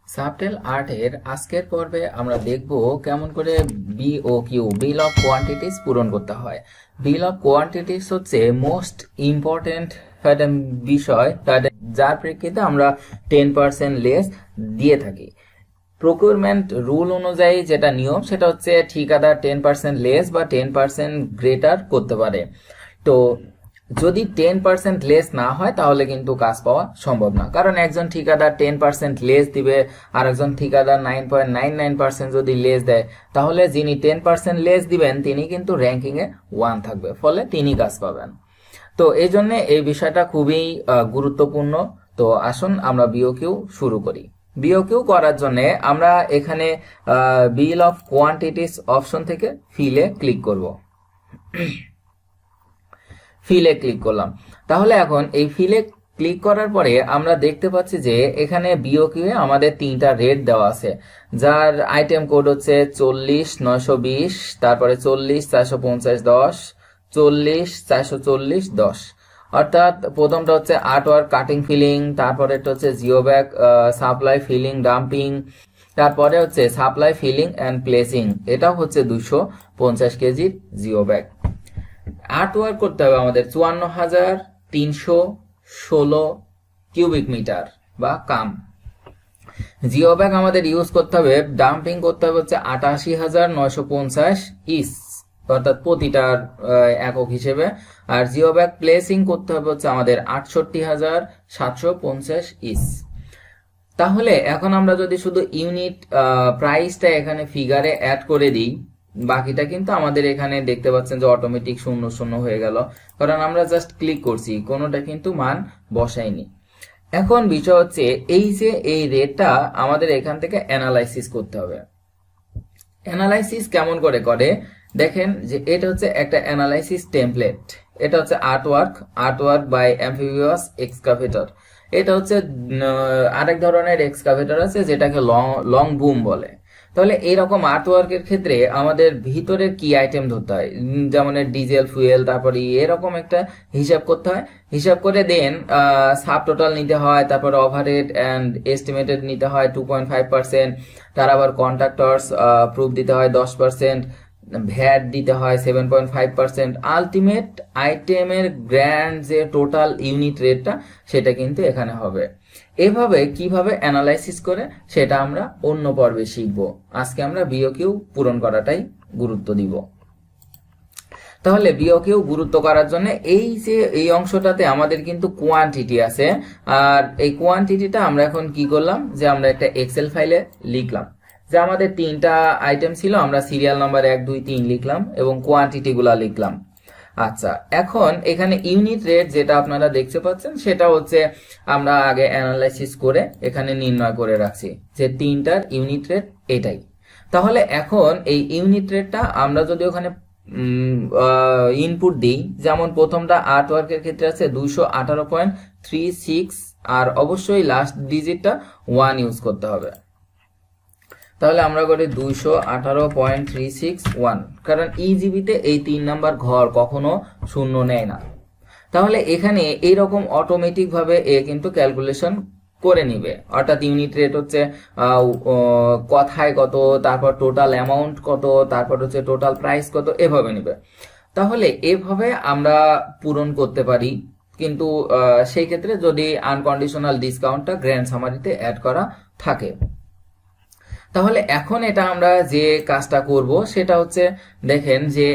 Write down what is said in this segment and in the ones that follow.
Subtle আর্টের আজকের পর্বে আমরা দেখব কেমন করে বিওকিউ বিল অফ কোয়ান্টিটিস পূরণ করতে হয়। বিল অফ কোয়ান্টিটিস হচ্ছে মোস্ট ইম্পর্টেন্ট একটা বিষয়, যার প্রেক্ষিতে আমরা 10% লেস দিয়ে থাকি। প্রকিউরমেন্ট রুল অনুযায়ী যেটা নিয়ম সেটা হচ্ছে ঠিকাদার 10% লেস বা 10% গ্রেটার করতে পারে। তো যদি 10% লেস না হয় তাহলে কিন্তু কাজ পাওয়া সম্ভব না, কারণ একজন ঠিকাদার 10% লেস দিবে আর একজন ঠিকাদার 9.99% যদি লেস দেয়, তাহলে যিনি 10% লেস দিবেন তিনি কিন্তু র্যাঙ্কিংয়ে 1 থাকবে, ফলে তিনি কাজ পাবেন। তো এই জন্য এই বিষয়টা খুবই গুরুত্বপূর্ণ। তো আসুন আমরা বিওকিউ শুরু করি। বিওকিউ করার জন্য আমরা এখানে বিল অফ কোয়ান্টিটিস অপশন থেকে ফিলে ক্লিক করব। ফিলে ক্লিক করলাম। তাহলে এখন এই ফিলে ক্লিক করার পরে আমরা দেখতে পাচ্ছি যে এখানে বিওকিউ এ আমাদের 3টা রেট দেওয়া আছে, যার আইটেম কোড হচ্ছে 40,920, তারপরে 40,450, 40,440, অর্থাৎ প্রথমটা হচ্ছে আর্টওয়ার্ক কাটিং ফিলিং, তারপরে হচ্ছে geo bag supply filling dumping, তারপরে হচ্ছে সাপ্লাই ফিলিং অ্যান্ড প্লেসিং, এটাও হচ্ছে 250 কেজির জিও ব্যাগ। আর্ট ওয়ার্ক করতে হবে আমাদের 54,316 কিউবিক মিটার বা কাম। জিও ব্যাগ আমাদের ইউজ করতে হবে, ডাম্পিং করতে হবে হচ্ছে 88,950 ইস, অর্থাৎ প্রতিটার একক হিসেবে। আর জিও ব্যাগ প্লেসিং করতে হবে হচ্ছে আমাদের 68,750 ইস। তাহলে এখন আমরা যদি শুধু ইউনিট প্রাইসটা এখানে ফিগারে অ্যাড করে দিই, বাকিটা কিন্তু আমাদের এখানে দেখতে পাচ্ছেন যে অটোমেটিক 00 হয়ে গেল, কারণ আমরা জাস্ট ক্লিক করছি, কোনোটা কিন্তু মান বসাইনি। এখন বিষয় হচ্ছে এই যে এই রেটটা আমাদের এখান থেকে অ্যানালাইসিস করতে হবে। অ্যানালাইসিস কেমন করে করে দেখেন, যে এটা হচ্ছে একটা অ্যানালাইসিস টেমপ্লেট। এটা হচ্ছে আর্টওয়ার্ক বাই অ্যাম্ফিবিয়াস এক্সকাভেটর। এটা হচ্ছে আরেক ধরনের এক্সকাভেটর আছে যেটাকে লং বুম বলে। তাহলে এইরকম আর্টওয়ার্কের ক্ষেত্রে আমাদের ভিতরের কি আইটেম ধরতে হয়, যেমন ডিজেল ফুয়েল, তারপরে এরকম একটা হিসাব করতে হয়। হিসাব করে দেন সাব টোটাল নিতে হয়, তারপরে ওভারহেড অ্যান্ড এস্টিমেটেড নিতে হয় 2.5%, তার আবার কন্ট্রাক্টরস প্রুফ দিতে হয় 10%, ভ্যাট দিতে হয় 7.5%, আলটিমেট আইটেমের গ্র্যান্ড যে টোটাল ইউনিট রেটটা সেটা কিন্তু এখানে হবে। এভাবে কিভাবে অ্যানালাইসিস করে সেটা আমরা অন্য পর্বে শিখব। আজকে আমরা বিওকিউ পূরণ করাটাই গুরুত্ব দিব। তাহলে বিওকিউ গুরুত্ব করার জন্য এই যে এই অংশটাতে আমাদের কিন্তু কোয়ান্টিটি আছে, আর এই কোয়ান্টিটিটা আমরা এখন কি করলাম, যে আমরা একটা এক্সেল ফাইলে লিখলাম যে আমাদের 3টা আইটেম ছিল, আমরা সিরিয়াল নাম্বার 1, 2, 3 লিখলাম এবং কোয়ান্টিটি গুলা লিখলাম। আচ্ছা, এখন এখানে ইউনিট রেট যেটা আপনারা দেখতে পাচ্ছেন সেটা হচ্ছে আমরা আগে অ্যানালাইসিস করে এখানে নির্ণয় করে রাখছি যে 3টার ইউনিট রেট এটাই। তাহলে এখন এই ইউনিট রেটটা আমরা যদি ওখানে ইনপুট দিই, যেমন প্রথমটা আর্টওয়ার্কের ক্ষেত্রে আছে 218.36, আর অবশ্যই লাস্ট ডিজিটটা 1 ইউজ করতে হবে। তাহলে আমরা করি 218.361, কারণ ইজিবিতে এই 3 নাম্বার ঘর কখনো শূন্য নেয় না। তাহলে এখানে এইরকম অটোমেটিক ভাবে এ কিন্তু ক্যালকুলেশন করে নিবে, অর্থাৎ ইউনিট রেট হচ্ছে কথায় কত, তারপর টোটাল অ্যামাউন্ট কত, তারপর হচ্ছে টোটাল প্রাইস কত, এভাবে নিবে। তাহলে এভাবে আমরা পূরণ করতে পারি, কিন্তু সেই ক্ষেত্রে যদি আনকন্ডিশনাল ডিসকাউন্টটা গ্র্যান্ড সামারিতে অ্যাড করা থাকে। তাহলে এখন এটা আমরা যে কাজটা করব সেটা হচ্ছে, দেখেন যে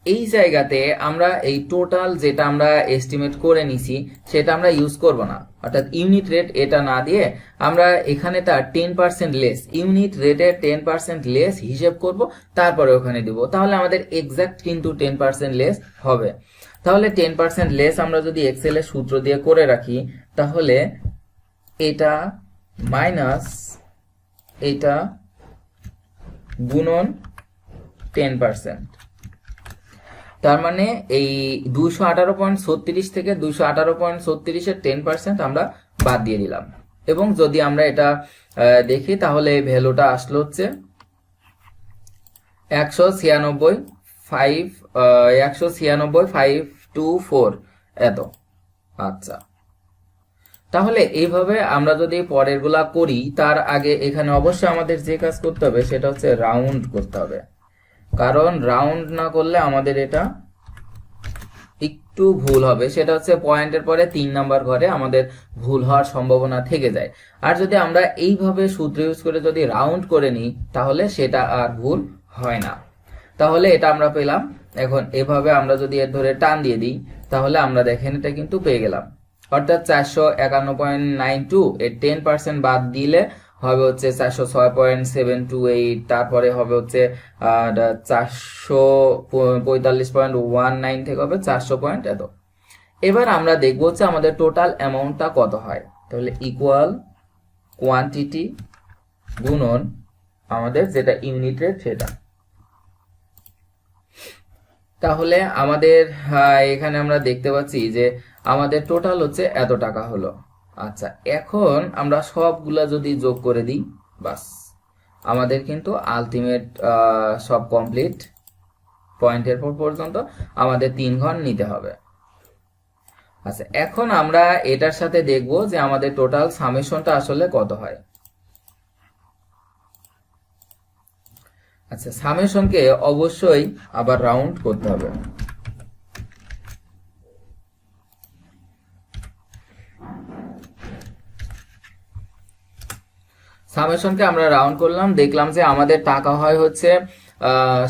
এই জায়গাতে আমরা এই টোটাল যেটা আমরা এস্টিমেট করে নিছি সেটা আমরা ইউজ করব না, অর্থাৎ ইউনিট রেট এটা না দিয়ে আমরা এখানে তার 10% লেস, ইউনিট রেটের 10% লেস হিসেব করব, তারপরে ওখানে দিব। তাহলে আমাদের এক্সাক্ট কিন্তু 10% লেস হবে। তাহলে 10% লেস আমরা যদি এক্সেলের সূত্র দিয়ে করে রাখি, তাহলে এটা মাইনাস এটা গুণন 10%, তার মানে এই 218.36 থেকে 218.36 এর 10% আমরা বাদ দিয়ে দিলাম। এবং যদি আমরা এটা দেখি তাহলে এই ভ্যালুটা আসলো হচ্ছে 196,524 এত। আচ্ছা, তাহলে এইভাবে আমরা যদি পরের গুলা করি, তার আগে এখানে অবশ্যই আমাদের যে কাজ করতে হবে সেটা হচ্ছে রাউন্ড করতে হবে, কারণ রাউন্ড না করলে আমাদের এটা একটু ভুল হবে। সেটা হচ্ছে পয়েন্টের পরে 3 নাম্বার ঘরে আমাদের ভুল হওয়ার সম্ভাবনা থেকে যায়। আর যদি আমরা এইভাবে সূত্র ইউজ করে যদি রাউন্ড করে নিই তাহলে সেটা আর ভুল হয় না। তাহলে এটা আমরা পেলাম। এখন এভাবে আমরা যদি এর ধরে টান দিয়ে দিই তাহলে আমরা দেখেন এটা কিন্তু পেয়ে গেলাম, অর্থাৎ 451.92 এর 10% বাদ দিলে হবে হচ্ছে 406.728, তারপরে হবে হচ্ছে 445.19 থেকে হবে 400 পয়েন্ট এত। এবার আমরা দেখবো হচ্ছে আমাদের টোটাল অ্যামাউন্টটা কত হয়। তাহলে ইকুয়াল কোয়ান্টিটি গুণন আমাদের যেটা ইউনিট রেট সেটা। তাহলে আমাদের এখানে আমরা দেখতে পাচ্ছি যে আমাদের টোটাল হচ্ছে এত টাকা হলো। আচ্ছা, এখন আমরা সবগুলা যদি যোগ করে দিই, বাস আমাদের কিন্তু আলটিমেট সব কমপ্লিট। পয়েন্টের পর পর্যন্ত আমাদের 3 ঘর নিতে হবে। আচ্ছা, এখন আমরা এটার সাথে দেখব যে আমাদের টোটাল সামেশনটা আসলে কত হয়। আচ্ছা, সামেশনকে অবশ্যই আবার রাউন্ড করতে হবে। সামেশনকে আমরা রাউন্ড করলাম, দেখলাম যে আমাদের টাকা হয় হচ্ছে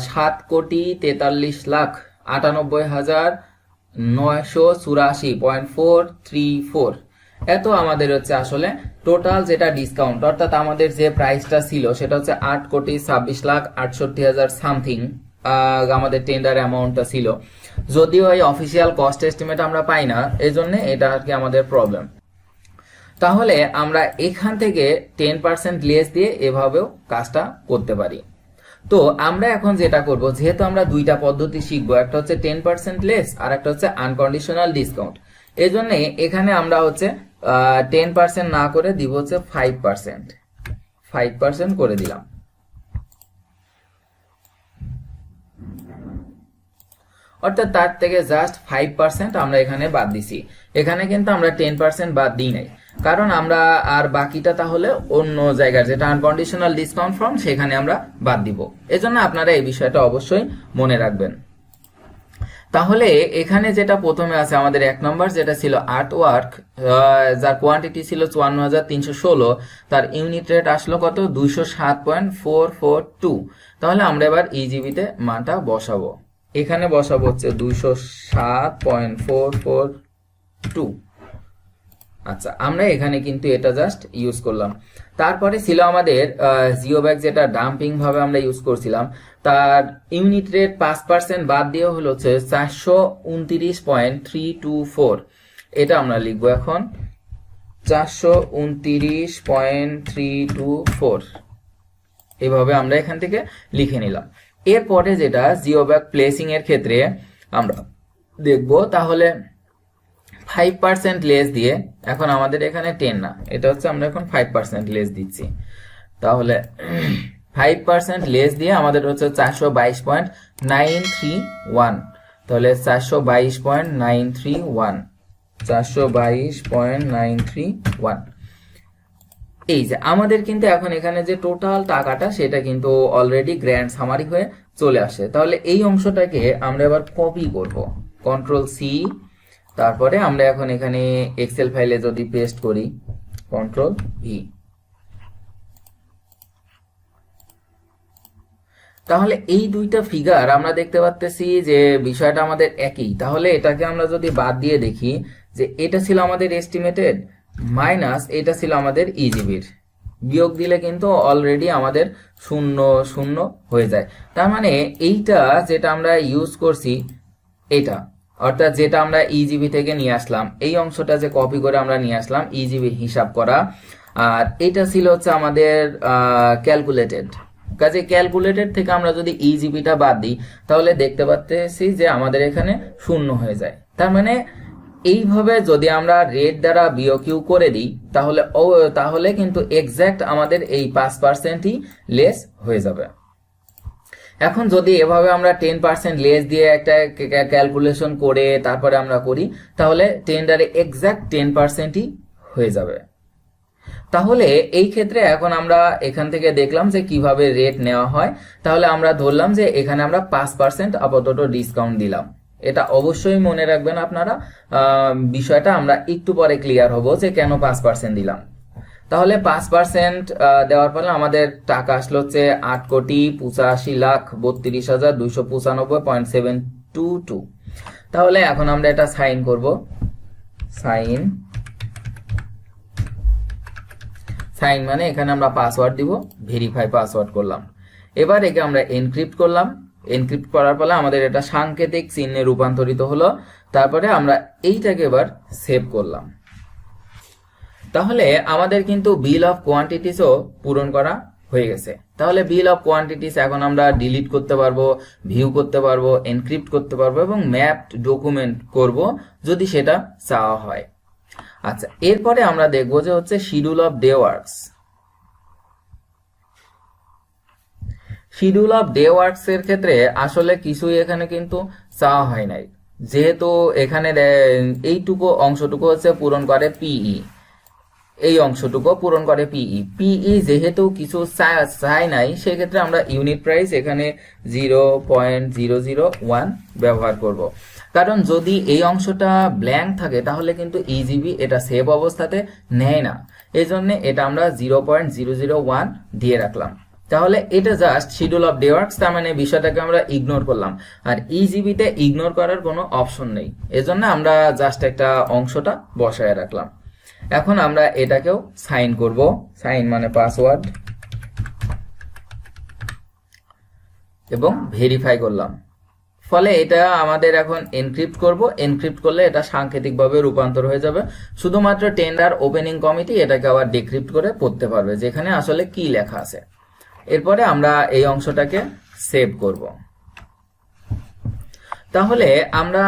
7,43,984.434। এত আমাদের হচ্ছে আসলে টোটাল যেটা ডিসকাউন্ট, অর্থাৎ আমাদের যে প্রাইসটা ছিল সেটা হচ্ছে 8,26,68,000 সামথিং আমাদের টেন্ডার অ্যামাউন্টটা ছিল। যদিও এই অফিসিয়াল কস্ট এস্টিমেট আমরা পাই না, এই জন্য এটা আর কি আমাদের প্রবলেম। তাহলে আমরা এখান থেকে 10% লেস দিয়ে এভাবেও কাজটা করতে পারি। তো আমরা এখন যেটা করব, যেহেতু আমরা দুইটা পদ্ধতি শিখবো, একটা হচ্ছে 10% লেস আর একটা হচ্ছে আনকন্ডিশনাল ডিসকাউন্ট। এই জন্য এখানে আমরা হচ্ছে 10% না করে দিব হচ্ছে 5% করে দিলাম। অর্থাৎ তার থেকে জাস্ট 5% আমরা এখানে বাদ দিছি। এখানে কিন্তু আমরা 10% বাদ দিই নাই, কারণ আমরা আর বাকিটা তাহলে অন্য জায়গার যেটা আনকন্ডিশনাল ডিসকাউন্ট ফর্ম সেখানে আমরা বাদ দিব। এজন্য আপনারা এই বিষয়টা অবশ্যই মনে রাখবেন। তাহলে এখানে যেটা প্রথমে আছে আমাদের 1 নম্বর যেটা ছিল আর্ট ওয়ার্ক, যার কোয়ান্টিটি ছিল 54,316, তার ইউনিট রেট আসলো কত 207.442। তাহলে আমরা এবার ইজিবিতে মানটা বসাবো। এখানে বসাবো হচ্ছে 207.442। আচ্ছা, আমরা এখানে কিন্তু এটা জাস্ট ইউজ করলাম। তারপরে ছিল আমাদের জিও ব্যাগ, যেটা ডাম্পিং ভাবে আমরা ইউজ করছিলাম, তার ইউনিট রেট 5% বাদ দিয়ে হলো হচ্ছে 429.324। এটা আমরা লিখবো এখন 429.324। এভাবে আমরা এখান থেকে লিখে নিলাম। এরপরে যেটা জিও ব্যাগ প্লেসিং এর ক্ষেত্রে আমরা দেখব, তাহলে 5% লেস দিয়ে, এখন আমাদের এখানে 10 না, এটা হচ্ছে আমরা এখন 5% লেস দিচ্ছি। তাহলে 5% লেস দিয়ে আমাদের হচ্ছে 422.931। তাহলে 422.931 এই যে আমাদের কিন্তু এখন এখানে যে টোটাল টাকাটা সেটা কিন্তু অলরেডি গ্র্যান্ড সামারি হয়ে চলে আসে। তাহলে এই অংশটাকে আমরা এবার কপি করব, কন্ট্রোল সি, তারপরে আমরা এখন এখানে এক্সেল ফাইলে যদি পেস্ট করি কন্ট্রোল ভি, তাহলে এই দুইটা ফিগার আমরা দেখতে পাচ্ছি যে বিষয়টা আমাদের একই। তাহলে এটাকে আমরা যদি বাদ দিয়ে দেখি যে এটা ছিল আমাদের এস্টিমেটেড মাইনাস এটা ছিল আমাদের ইজিবির, বিয়োগ দিলে কিন্তু অলরেডি আমাদের 0 হয়ে যায়। তার মানে এইটা যেটা আমরা ইউজ করছি এটা, অর্থাৎ যেটা আমরা ইজিবি থেকে নিয়ে আসলাম, এই অংশটা যে কপি করে আমরা নিয়ে আসলাম ইজিবি হিসাব করা, আর এটা ছিল হচ্ছে আমাদের ক্যালকুলেটেড। কাজে ক্যালকুলেটেড থেকে আমরা যদি ইজিবিটা বাদ দিই তাহলে দেখতে পাচ্ছি যে আমাদের এখানে 0 হয়ে যায়। তার মানে এইভাবে যদি আমরা রেট দ্বারা বিয়োগ করে দিই তাহলে কিন্তু এক্সাক্ট আমাদের এই 5%ই লেস হয়ে যাবে। এখন যদি এভাবে আমরা 10% লেস দিয়ে একটা ক্যালকুলেশন করে তারপরে আমরা করি তাহলে টেন্ডারে এক্সাক্ট 10%ই হয়ে যাবে। তাহলে এই ক্ষেত্রে এখন আমরা এখান থেকে দেখলাম যে কিভাবে রেট নেওয়া হয়। তাহলে আমরা ধরলাম যে এখানে আমরা 5% আপাতত ডিসকাউন্ট দিলাম। এটা অবশ্যই মনে রাখবেন আপনারা, বিষয়টা আমরা একটু পরে ক্লিয়ার হব যে কেন 5% দিলাম। তাহলে 5% দেওয়ার ফলে আমাদের টাকা আসলো হচ্ছে 8,82,32,295.722। তাহলে এখন আমরা এটা সাইন করব। সাইন মানে এখানে আমরা পাসওয়ার্ড দিব, ভেরিফাই পাসওয়ার্ড করলাম। এবার একে আমরা এনক্রিপ্ট করলাম। এনক্রিপ্ট করার ফলে আমাদের এটা সাংকেতিক চিহ্নে রূপান্তরিত হলো। তারপরে আমরা এইটাকে এবার সেভ করলাম। তাহলে আমাদের কিন্তু বিল অফ কোয়ান্টিটিসও পূরণ করা হয়ে গেছে। তাহলে বিল অফ কোয়ান্টিটিস এখন আমরা ডিলিট করতে পারবো, ভিউ করতে পারবো, এনক্রিপ্ট করতে পারবো এবং ম্যাপড ডকুমেন্ট করব যদি সেটা চাওয়া হয়। আচ্ছা, এরপরে আমরা দেখব যে হচ্ছে schedule off day works. Schedule off day works এর ক্ষেত্রে আসলে কিছুই এখানে কিন্তু চাওয়া হয় নাই, যেহেতু এখানে এইটুকু অংশটুকু হচ্ছে পূরণ করে পিই, এই অংশটুকু পূরণ করে পিই। পিই যেহেতু কিছু চাই নাই, সেক্ষেত্রে আমরা ইউনিট প্রাইস এখানে 0.001 ব্যবহার করব। কারণ যদি এই অংশটা ব্ল্যাঙ্ক থাকে তাহলে কিন্তু ইজিবি এটা সেভ অবস্থাতে নেয় না, এই জন্য এটা আমরা 0.001 দিয়ে রাখলাম। তাহলে এটা just schedule off day works, তার মানে বিষয়টাকে আমরা ইগনোর করলাম। আর ইজিবিতে ইগনোর করার কোনো অপশন নেই, এজন্য আমরা জাস্ট একটা অংশটা বসায় রাখলাম। এখন আমরা এটাকেও সাইন করব। সাইন মানে পাসওয়ার্ড এবং ভেরিফাই করলাম। ফলে এটা আমাদের এখন এনক্রিপ্ট করব। এনক্রিপ্ট করলে এটা সাংকেতিকভাবে রূপান্তর হয়ে যাবে। শুধুমাত্র টেন্ডার ওপেনিং কমিটি এটাকে আবার ডিক্রিপ্ট করে পড়তে পারবে যেখানে আসলে কি লেখা আছে। এরপরে আমরা এই অংশটাকে সেভ করব। তাহলে আমরা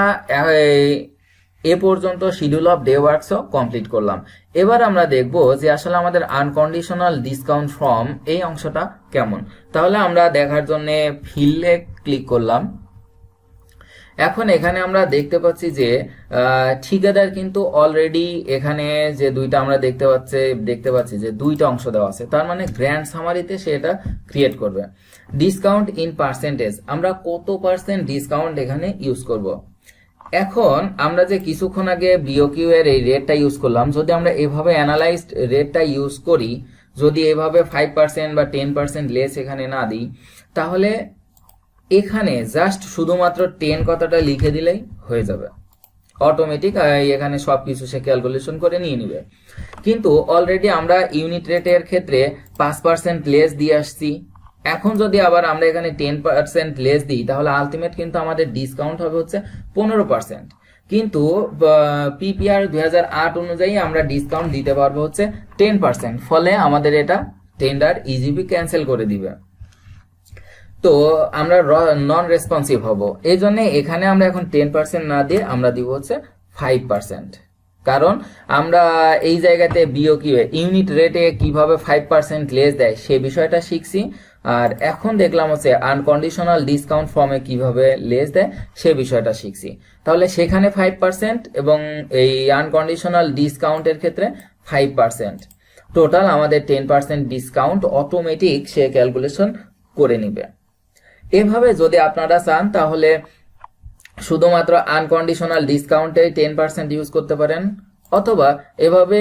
এ পর্যন্ত শিডিউল অফ ডে ওয়ার্কসও কমপ্লিট করলাম। এবার আমরা দেখব যে আসলে আমাদের আনকন্ডিশনাল ডিসকাউন্ট ফর্ম এই অংশটা কেমন। তাহলে আমরা দেখার জন্য ফিল্ডে ক্লিক করলাম। এখন এখানে আমরা দেখতে পাচ্ছি যে ঠিকাদার কিন্তু অলরেডি এখানে যে দুইটা আমরা দেখতে পাচ্ছি যে দুইটা অংশ দেওয়া আছে, তার মানে গ্র্যান্ড সামারিতে সে এটা ক্রিয়েট করবে। ডিসকাউন্ট ইন পার্সেন্টেজ, আমরা কত পার্সেন্ট ডিসকাউন্ট এখানে ইউজ করব। এখন আমরা যে কিছুক্ষণ আগে বিওকিউ এর এই রেটটা ইউজ করলাম, যদি আমরা এভাবে অ্যানালাইজড রেটটা ইউজ করি, যদি এভাবে 5% বা 10% লেস এখানে না দিই, তাহলে এখানে জাস্ট শুধুমাত্র 10 কথাটা লিখে দিলেই হয়ে যাবে, অটোমেটিক এখানে সবকিছু সে ক্যালকুলেশন করে নিয়ে নিবে। কিন্তু অলরেডি আমরা ইউনিট রেটের ক্ষেত্রে 5% লেস দিয়ে আসছি। এখন যদি আবার আমরা এখানে 10% লেস দিই, তাহলে আলটিমেট কিন্তু আমাদের ডিসকাউন্ট হবে হচ্ছে 15%। কিন্তু পিপিআর 2008 অনুযায়ী আমরা ডিসকাউন্ট দিতে পারবো হচ্ছে 10%। ফলে আমাদের এটা টেন্ডার ইজিবি ক্যান্সেল করে দিবে। তো আমরা নন রেসপন্সিভ হব, এই জন্য এখানে আমরা এখন 10% না দিয়ে আমরা দিব হচ্ছে 5%। কারণ আমরা এই জায়গাতে বিওকিউ ইউনিট রেটে কিভাবে 5% লেস দেয় সে বিষয়টা শিখছি। আর এখন দেখলাম হচ্ছে আনকন্ডিশনাল ডিসকাউন্ট ফর্মে কিভাবে লেস দেয় সে বিষয়টা শিখছি। তাহলে সেখানে 5% এবং এই আনকন্ডিশনাল ডিসকাউন্টের ক্ষেত্রে 5%, টোটাল আমাদের 10% ডিসকাউন্ট অটোমেটিক সে ক্যালকুলেশন করে নিবে। এভাবে যদি আপনারা চান তাহলে শুধুমাত্র আনকন্ডিশনাল ডিসকাউন্টে 10% ইউজ করতে পারেন, অথবা এভাবে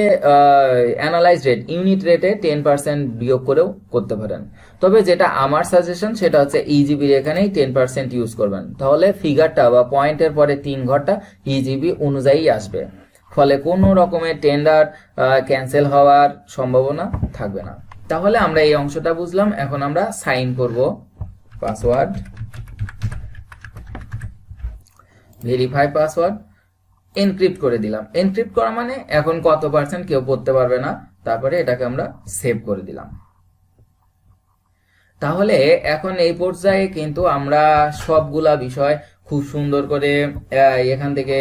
অ্যানালাইজ রেট ইউনিট রেটে 10% বিয়োগ করেও করতে পারেন। তবে যেটা আমার সাজেশন সেটা হচ্ছে ইজিবির এখানেই 10% ইউজ করবেন, তাহলে ফিগারটা বা পয়েন্টের পরে 3 ঘরটা ইজিবি অনুযায়ী আসবে। ফলে কোনো রকমের টেন্ডার ক্যান্সেল হওয়ার সম্ভাবনা থাকবে না। তাহলে আমরা এই অংশটা বুঝলাম। এখন আমরা সাইন করব, পাসওয়ার্ড, ভেরিফাই পাসওয়ার্ড, এনক্রিপ্ট করে দিলাম। এনক্রিপ্ট করা মানে এখন কত পার্সেন্ট কেউ পড়তে পারবে না। তারপরে এটাকে আমরা সেভ করে দিলাম। তাহলে এখন এই পর্যায়ে কিন্তু আমরা সবগুলা বিষয় খুব সুন্দর করে এখান থেকে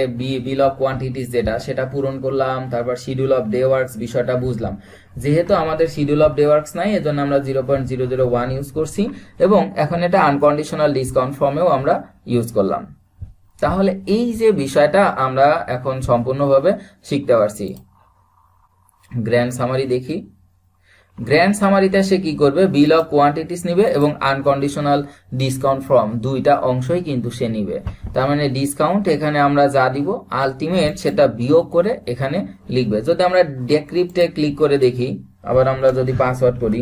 বিল অফ কোয়ান্টিটিস যেটা সেটা পূরণ করলাম। তারপর শিডিউল অফ ডে ওয়ার্কস বিষয়টা বুঝলাম। যেহেতু আমাদের শিডিউল অফ ডে ওয়ার্কস নাই, এজন্য আমরা 0.001 ইউজ করছি এবং এখন এটা আনকন্ডিশনাল ডিসকাউন্ট ফর্মেও আমরা ইউজ করলাম। তাহলে এই যে বিষয়টা আমরা এখন সম্পূর্ণভাবে শিখতে পারছি। গ্র্যান্ড সামারি দেখি। গ্র্যান্ড সামারিতে সে কি করবে, বিল অফ কোয়ান্টিটিস নিবে এবং আনকন্ডিশনাল ডিসকাউন্ট ফ্রম, দুইটা অংশই কিন্তু সে নিবে। তার মানে ডিসকাউন্ট এখানে আমরা যা দিব আলটিমেট সেটা বিয়োগ করে এখানে লিখবে। যদি আমরা ডেক্রিপ্টে ক্লিক করে দেখি, আবার আমরা যদি পাসওয়ার্ড করি,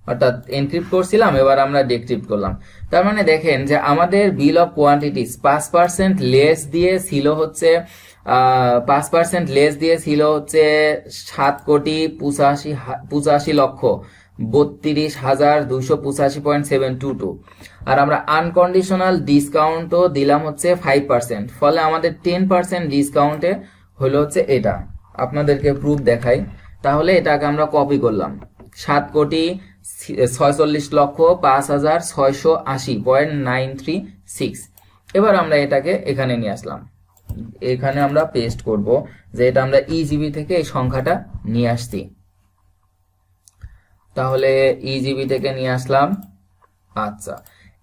অর্থাৎ এনক্রিপ্ট করছিলাম, এবার আমরা ডেক্রিপ্ট করলাম। তার মানে দেখেন যে আমাদের বিল অফ কোয়ান্টিটিস 5% লেস দিয়ে ছিল হচ্ছে 5% লেস দিয়ে ছিল হচ্ছে 7,85,32,285.722, আর আমরা আনকন্ডিশনাল ডিসকাউন্টও দিলাম হচ্ছে 5%। ফলে আমাদের 10% ডিসকাউন্টে হলো হচ্ছে এটা। আপনাদেরকে প্রুফ দেখাই। তাহলে এটাকে আমরা কপি করলাম, 7,46,05,680.936। এবার আমরা এটাকে এখানে নিয়ে আসলাম, এখানে আমরা পেস্ট করব যে এটা আমরা ইজিবি থেকে এই সংখ্যাটা নিয়ে আসছি। তাহলে ইজিবি থেকে নিয়ে আসলাম। আচ্ছা,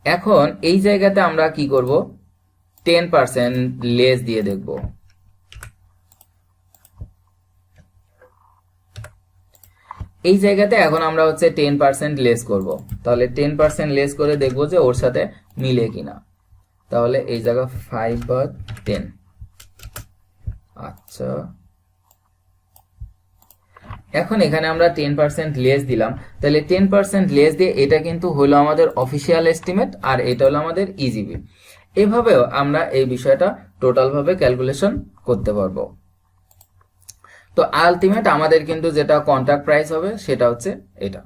এখন এই জায়গাতে আমরা কি করব, 10% লেস দিয়ে দেখব। এই জায়গাতে এখন আমরা হচ্ছে 10% লেস করব। তাহলে 10% লেস করে দেখব যে ওর সাথে মিলে কিনা। তাহলে এই জায়গা 5 বা 10। আচ্ছা, এখন এখানে আমরা 10% লেস দিলাম। তাহলে 10% লেস দিয়ে এটা কিন্তু হলো আমাদের অফিসিয়াল এস্টিমেট, আর এটা হলো আমাদের ইজিবি। এভাবেও আমরা এই বিষয়টা টোটাল ভাবে ক্যালকুলেশন করতে পারবো। তো আলটিমেট আমাদের কিন্তু যেটা কন্ট্রাক্ট প্রাইস হবে সেটা হচ্ছে এটা।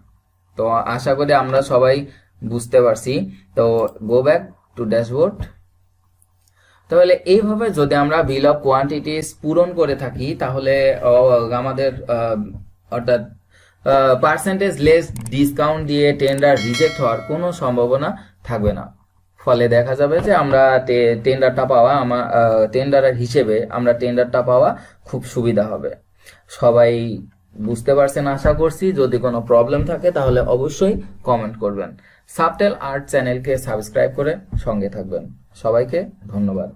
তো আশা করি আমরা সবাই বুঝতে পারছি। তো গো ব্যাক টু ড্যাশবোর্ড। তাহলে এইভাবে যদি আমরা বিল অফ কোয়ান্টিটিস পূরণ করে থাকি, তাহলে আমাদের অর্থাৎ পার্সেন্টেজ লেস ডিসকাউন্ট দিয়ে টেন্ডার রিজেক্ট হওয়ার কোনো সম্ভাবনা থাকবে না। ফলে দেখা যাবে যে আমরা টেন্ডারের হিসেবে আমরা টেন্ডারটা পাওয়া খুব সুবিধা হবে। সবাই বুঝতে পারছেন আশা করছি। যদি কোনো প্রবলেম থাকে তাহলে অবশ্যই কমেন্ট করবেন। সাবটেল আর্ট চ্যানেলকে সাবস্ক্রাইব করে সঙ্গে থাকবেন। সবাইকে ধন্যবাদ।